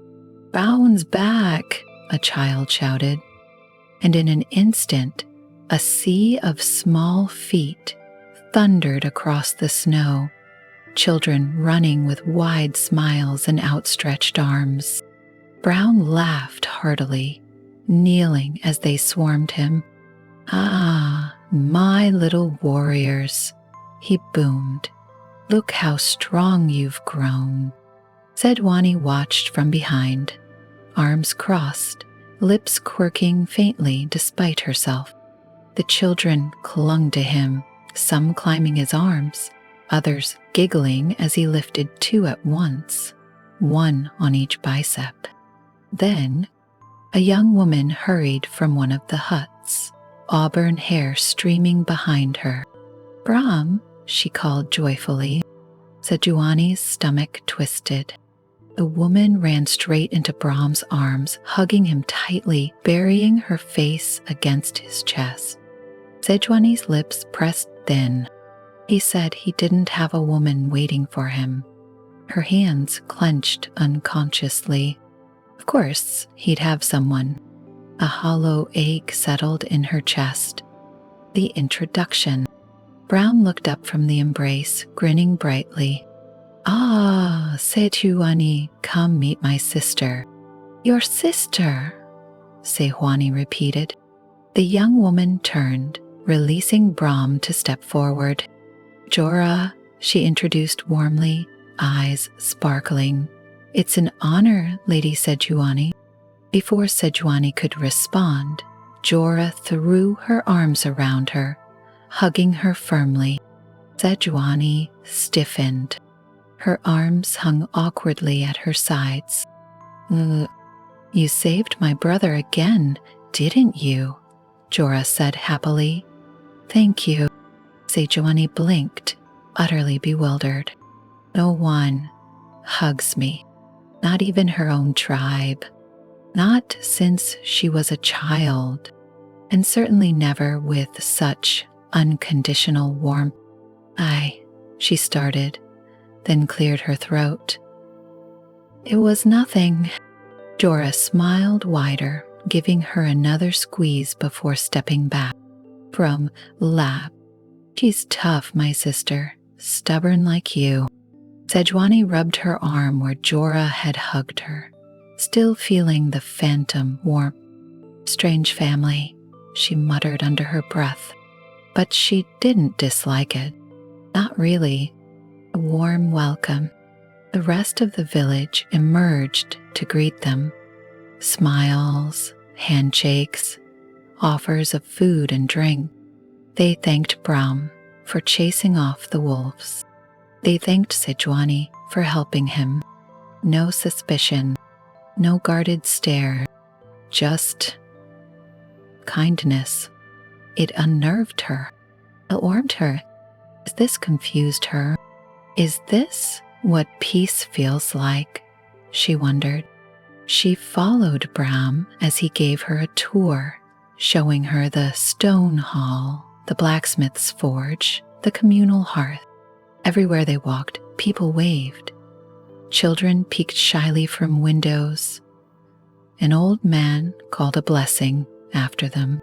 Braum's back, a child shouted, and in an instant, a sea of small feet thundered across the snow, children running with wide smiles and outstretched arms. Braum laughed heartily, kneeling as they swarmed him. Ah, my little warriors, he boomed. Look how strong you've grown. Sejuani watched from behind, arms crossed, lips quirking faintly despite herself. The children clung to him, some climbing his arms, others giggling as he lifted two at once, one on each bicep. Then, a young woman hurried from one of the huts, auburn hair streaming behind her. Braum, she called joyfully. Sejuani's stomach twisted. The woman ran straight into Braum's arms, hugging him tightly, burying her face against his chest. Sejuani's lips pressed thin. He said he didn't have a woman waiting for him. Her hands clenched unconsciously. Of course, he'd have someone. A hollow ache settled in her chest. The introduction. Braum looked up from the embrace, grinning brightly. Ah, Sejuani, come meet my sister. Your sister, Sejuani repeated. The young woman turned, releasing Braum to step forward. Jorah, she introduced warmly, eyes sparkling. It's an honor, Lady Sejuani. Before Sejuani could respond, Jorah threw her arms around her, hugging her firmly. Sejuani stiffened. Her arms hung awkwardly at her sides. You saved my brother again, didn't you? Jorah said happily. Thank you. Sejuani blinked, utterly bewildered. No one hugs me, not even her own tribe. Not since she was a child, and certainly never with such unconditional warmth. She started, then cleared her throat. It was nothing. Jorah smiled wider, giving her another squeeze before stepping back. Braum laughed. She's tough, my sister, stubborn like you. Sejuani rubbed her arm where Jorah had hugged her, still feeling the phantom warmth. Strange family, she muttered under her breath, but she didn't dislike it. Not really. A warm welcome. The rest of the village emerged to greet them. Smiles, handshakes, offers of food and drink. They thanked Braum for chasing off the wolves. They thanked Sejuani for helping him. No suspicion, no guarded stare, just kindness. It unnerved her. It warmed her. This confused her. Is this what peace feels like? She wondered. She followed Braum as he gave her a tour, showing her the stone hall, the blacksmith's forge, the communal hearth. Everywhere they walked, people waved. Children peeked shyly from windows. An old man called a blessing after them.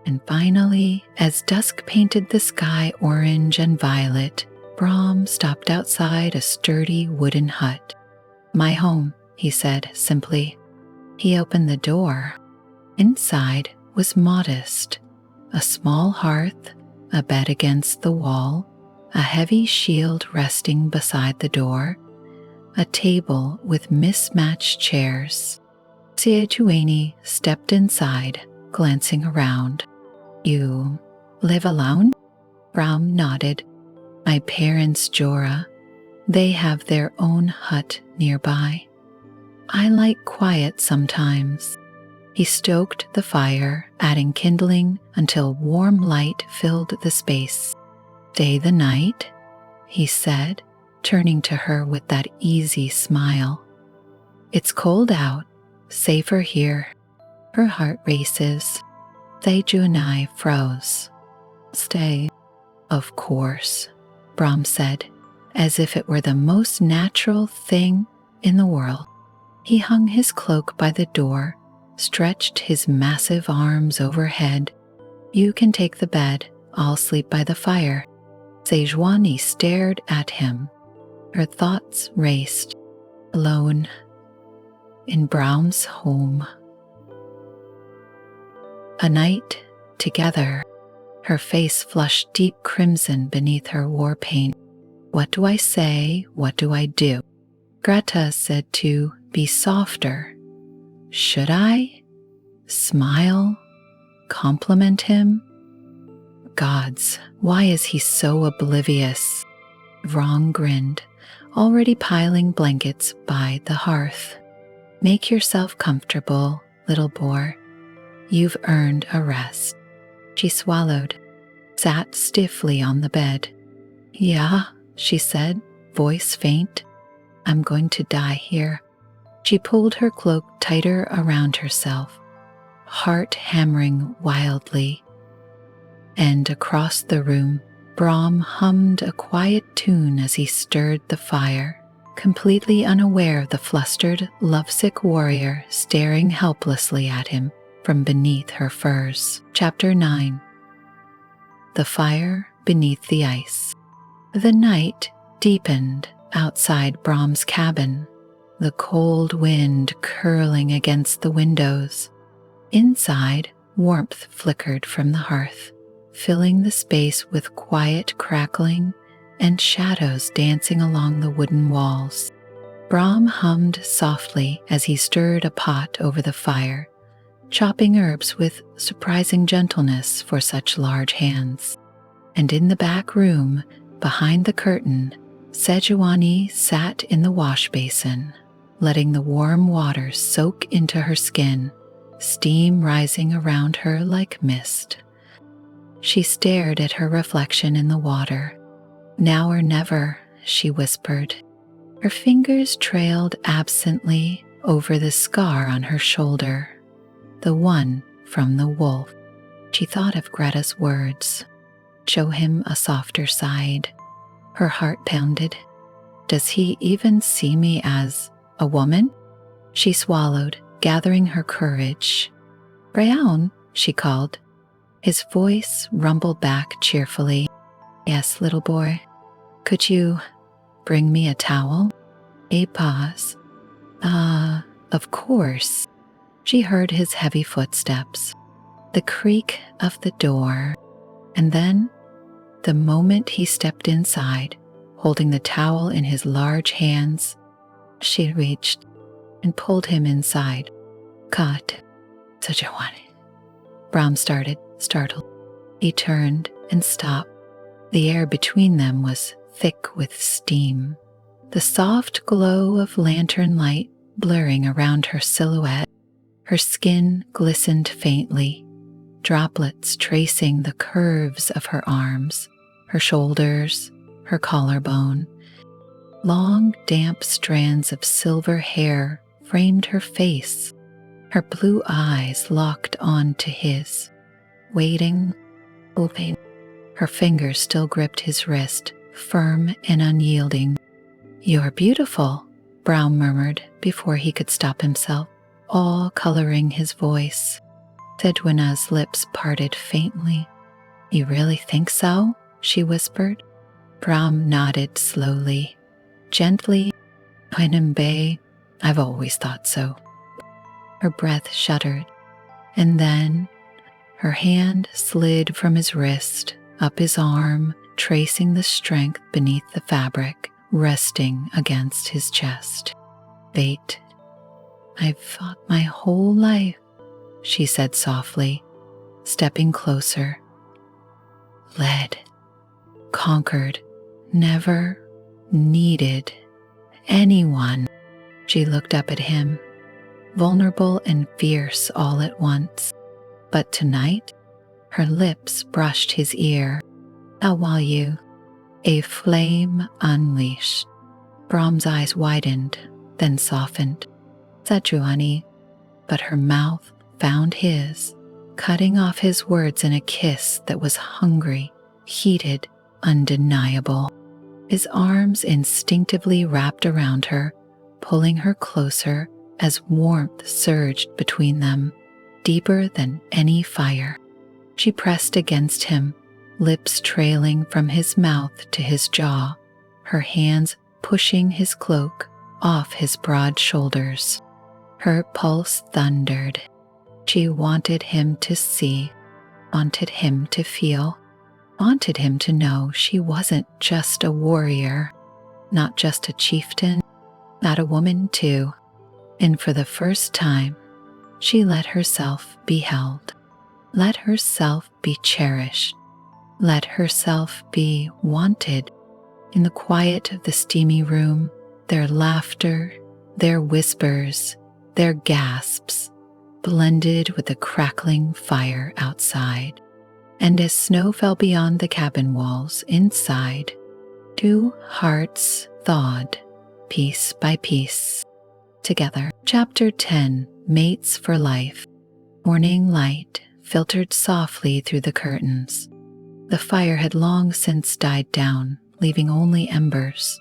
And finally, as dusk painted the sky orange and violet, Braum stopped outside a sturdy wooden hut. My home, he said simply. He opened the door. Inside was modest. A small hearth, a bed against the wall, a heavy shield resting beside the door, a table with mismatched chairs. Sejuani stepped inside, glancing around. You live alone? Braum nodded. My parents, Jorah, they have their own hut nearby. I like quiet sometimes. He stoked the fire, adding kindling until warm light filled the space. Stay the night, he said, turning to her with that easy smile. It's cold out, safer here. Her heart races. Sejuani froze. Stay. Of course, Braum said, as if it were the most natural thing in the world. He hung his cloak by the door, stretched his massive arms overhead. You can take the bed, I'll sleep by the fire. Sejuani stared at him. Her thoughts raced. Alone. In Braum's home. A night together. Her face flushed deep crimson beneath her war paint. What do I say? What do I do? Greta said to be softer. Should I? Smile? Compliment him? Gods, why is he so oblivious? Braum grinned, already piling blankets by the hearth. Make yourself comfortable, little boar. You've earned a rest. She swallowed, sat stiffly on the bed. Yeah, she said, voice faint. I'm going to die here. She pulled her cloak tighter around herself, heart hammering wildly. And across the room, Braum hummed a quiet tune as he stirred the fire, completely unaware of the flustered, lovesick warrior staring helplessly at him from beneath her furs. Chapter 9. The Fire Beneath the Ice. The night deepened outside Braum's cabin, the cold wind curling against the windows. Inside, warmth flickered from the hearth, filling the space with quiet crackling and shadows dancing along the wooden walls. Braum hummed softly as he stirred a pot over the fire, chopping herbs with surprising gentleness for such large hands. And in the back room, behind the curtain, Sejuani sat in the wash basin, letting the warm water soak into her skin, steam rising around her like mist. She stared at her reflection in the water. Now or never, she whispered. Her fingers trailed absently over the scar on her shoulder, the one from the wolf. She thought of Greta's words. Show him a softer side. Her heart pounded. Does he even see me as A woman? She swallowed, gathering her courage. Braum, she called. His voice rumbled back cheerfully. Yes, little boy. Could you bring me a towel? A pause. Of course. She heard his heavy footsteps, the creak of the door, and then, the moment he stepped inside, holding the towel in his large hands, she reached and pulled him inside. God, Sejuani. Braum started, startled. He turned and stopped. The air between them was thick with steam, the soft glow of lantern light blurring around her silhouette. Her skin glistened faintly, droplets tracing the curves of her arms, her shoulders, her collarbone. Long, damp strands of silver hair framed her face, her blue eyes locked onto his, waiting, hoping. Her fingers still gripped his wrist, firm and unyielding. "You're beautiful," Braum murmured before he could stop himself, all coloring his voice. Sejuani's lips parted faintly. "You really think so?" she whispered. Braum nodded slowly, gently. "Bay, I've always thought so." Her breath shuddered, and then her hand slid from his wrist, up his arm, tracing the strength beneath the fabric, resting against his chest. "Bait, I've fought my whole life," she said softly, stepping closer. Led, conquered, never needed anyone. She looked up at him, vulnerable and fierce all at once. But tonight, her lips brushed his ear. "How while you?" A flame unleashed. Braum's eyes widened, then softened. "Sejuani," but her mouth found his, cutting off his words in a kiss that was hungry, heated, undeniable. His arms instinctively wrapped around her, pulling her closer as warmth surged between them, deeper than any fire. She pressed against him, lips trailing from his mouth to his jaw, her hands pushing his cloak off his broad shoulders. Her pulse thundered. She wanted him to see, wanted him to feel, wanted him to know she wasn't just a warrior, not just a chieftain, not a woman too. And for the first time, she let herself be held, let herself be cherished, let herself be wanted. In the quiet of the steamy room, their laughter, their whispers, their gasps blended with the crackling fire outside. And as snow fell beyond the cabin walls inside, two hearts thawed, piece by piece, together. Chapter 10, Mates for Life. Morning light filtered softly through the curtains. The fire had long since died down, leaving only embers.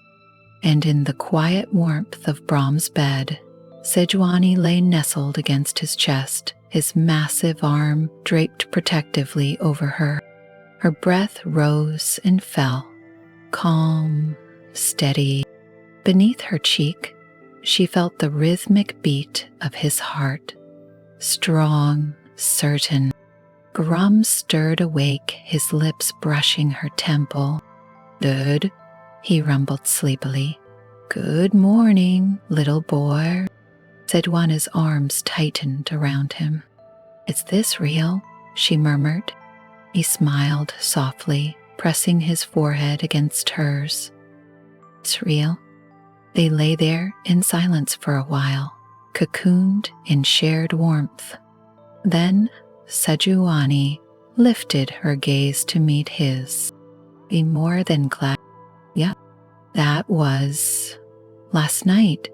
And in the quiet warmth of Braum's bed, Sejuani lay nestled against his chest, his massive arm draped protectively over her. Her breath rose and fell, calm, steady. Beneath her cheek, she felt the rhythmic beat of his heart, strong, certain. Braum stirred awake, his lips brushing her temple. "Good," he rumbled sleepily. "Good morning, little boy." Sejuani's arms tightened around him. "Is this real?" she murmured. He smiled softly, pressing his forehead against hers. "It's real." They lay there in silence for a while, cocooned in shared warmth. Then Sejuani lifted her gaze to meet his. "Be more than glad." "Yeah, that was last night."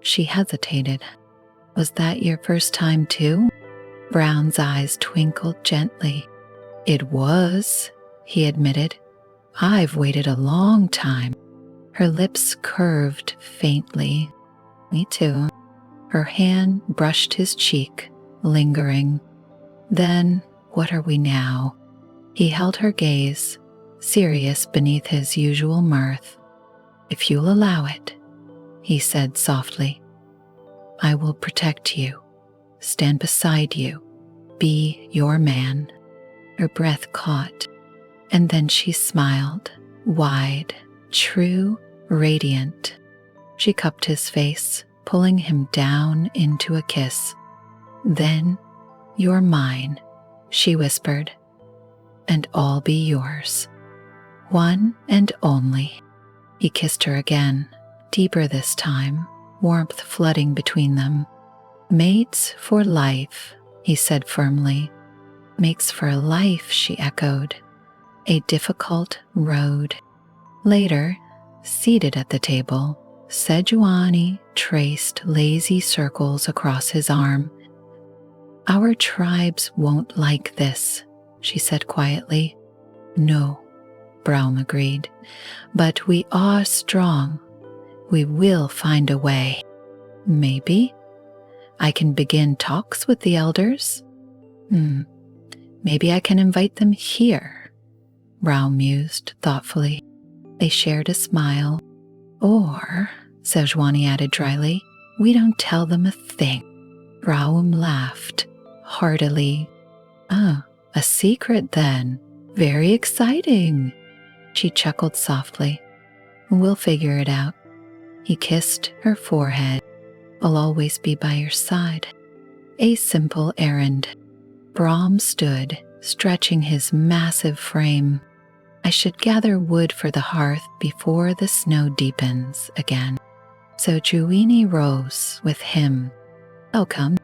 She hesitated. "Was that your first time too?" Braum's eyes twinkled gently. "It was," he admitted. "I've waited a long time." Her lips curved faintly. Me too. Her hand brushed his cheek, lingering. Then, what are we now? He held her gaze, serious beneath his usual mirth. If you'll allow it, he said softly, I will protect you, stand beside you, be your man. Her breath caught, and then she smiled, wide, true, radiant. She cupped his face, pulling him down into a kiss. Then, you're mine, she whispered, and I'll be yours. One and only. He kissed her again, deeper this time, warmth flooding between them. Mates for life, he said firmly. Mates for life, she echoed. A difficult road. Later, seated at the table, Sejuani traced lazy circles across his arm. Our tribes won't like this, she said quietly. No, Braum agreed, but we are strong. We will find a way. Maybe I can begin talks with the elders. Maybe I can invite them here, Braum mused thoughtfully. They shared a smile. Or, Sejuani added dryly, we don't tell them a thing. Braum laughed heartily. Ah, a secret then. Very exciting. She chuckled softly. We'll figure it out. He kissed her forehead. I'll always be by your side. A simple errand. Braum stood, stretching his massive frame. I should gather wood for the hearth before the snow deepens again. So Sejuani rose with him. Welcome.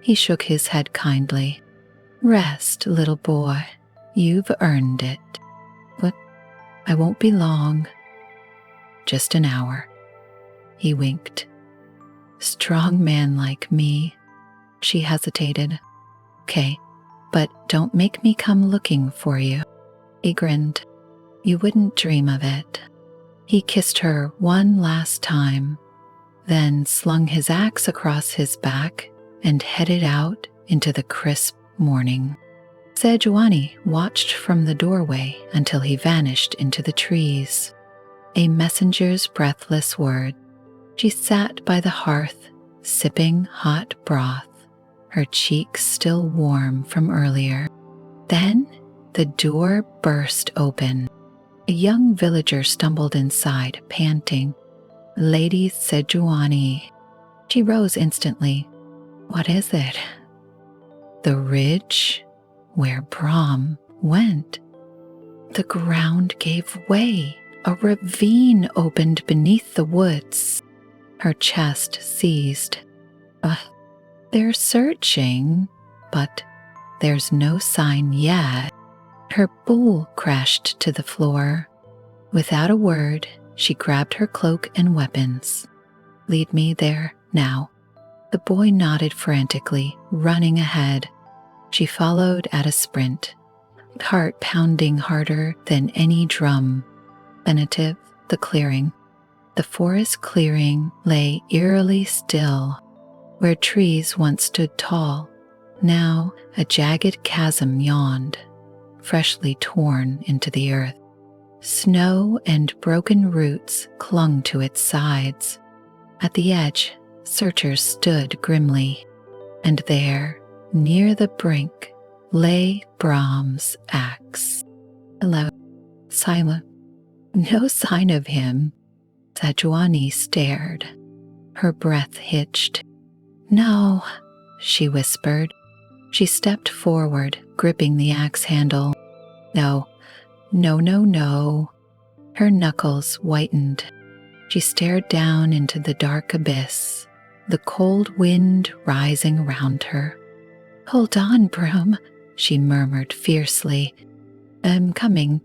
He shook his head kindly. Rest, little boy. You've earned it. But I won't be long. Just an hour. He winked. Strong man like me. She hesitated. Okay, but don't make me come looking for you. He grinned. You wouldn't dream of it. He kissed her one last time, then slung his axe across his back and headed out into the crisp morning. Sejuani watched from the doorway until he vanished into the trees. A messenger's breathless word. She sat by the hearth, sipping hot broth, her cheeks still warm from earlier. Then the door burst open. A young villager stumbled inside, panting. Lady Sejuani. She rose instantly. What is it? The ridge where Braum went. The ground gave way. A ravine opened beneath the woods. Her chest seized. They're searching, but there's no sign yet. Her bull crashed to the floor. Without a word, she grabbed her cloak and weapons. Lead me there now. The boy nodded frantically, running ahead. She followed at a sprint, heart pounding harder than any drum. Tentative, the clearing. The forest clearing lay eerily still, where trees once stood tall. Now a jagged chasm yawned, freshly torn into the earth. Snow and broken roots clung to its sides. At the edge, searchers stood grimly, and there, near the brink, lay Braum's axe. Hello, silent. No sign of him. Sejuani stared. Her breath hitched. No, she whispered. She stepped forward, gripping the axe handle. No. Her knuckles whitened. She stared down into the dark abyss, the cold wind rising around her. Hold on, Braum, she murmured fiercely. I'm coming.